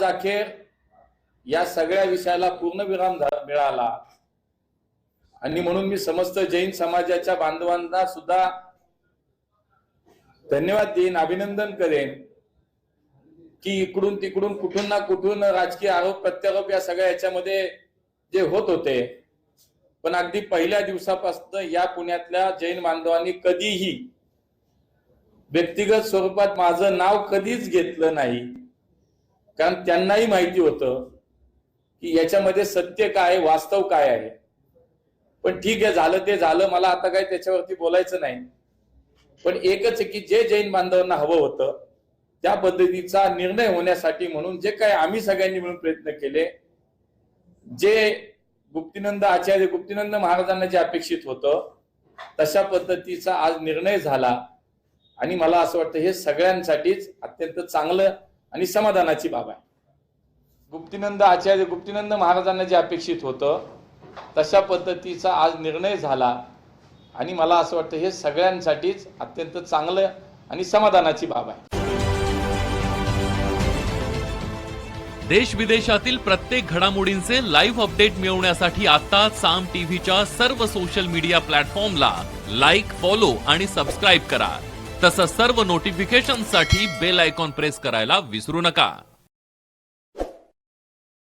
आज अखेर या सगळ्या विषयाला पूर्णविराम मिळाला आणि म्हणून मी समस्त जैन समाजाच्या बांधवांना सुद्धा धन्यवाद देईन, अभिनंदन करेन की इकडून तिकडून कुठून ना कुठून राजकीय आरोप प्रत्यारोप या सगळ्या याच्यामध्ये जे होत होते, पण अगदी पहिल्या दिवसापासून या पुण्यातल्या जैन बांधवांनी कधीही व्यक्तिगत स्वरूपात माझं नाव कधीच घेतलं नाही, कारण त्यांनाही माहिती होतं की याच्यामध्ये सत्य काय, वास्तव काय आहे. पण ठीक आहे, झालं ते झालं, मला आता काय त्याच्यावरती बोलायचं नाही. पण एकच आहे की जे जैन बांधवांना हवं होतं त्या पद्धतीचा निर्णय होण्यासाठी म्हणून जे काय आम्ही सगळ्यांनी मिळून प्रयत्न केले, जे गुप्तीनंद महाराजांना जे अपेक्षित होतं तशा पद्धतीचा आज निर्णय झाला आणि मला असं वाटतं हे सगळ्यांसाठीच अत्यंत चांगलं आणि समाधानाची बाब आहे. गुप्तीनंद महाराजांना जे अपेक्षित होतं तशा पद्धतीचा आज निर्णय झाला आणि मला असं वाटतं हे सगळ्यांसाठीच अत्यंत चांगलं आणि समाधानाची बाब आहे. देश विदेशातील प्रत्येक घडामोडींचे लाईव्ह अपडेट मिळवण्यासाठी आता साम टीव्हीच्या सर्व सोशल मीडिया प्लॅटफॉर्मला लाईक, फॉलो आणि सबस्क्राईब करा. तसंच सर्व नोटिफिकेशनसाठी बेल आयकॉन प्रेस करायला विसरू नका.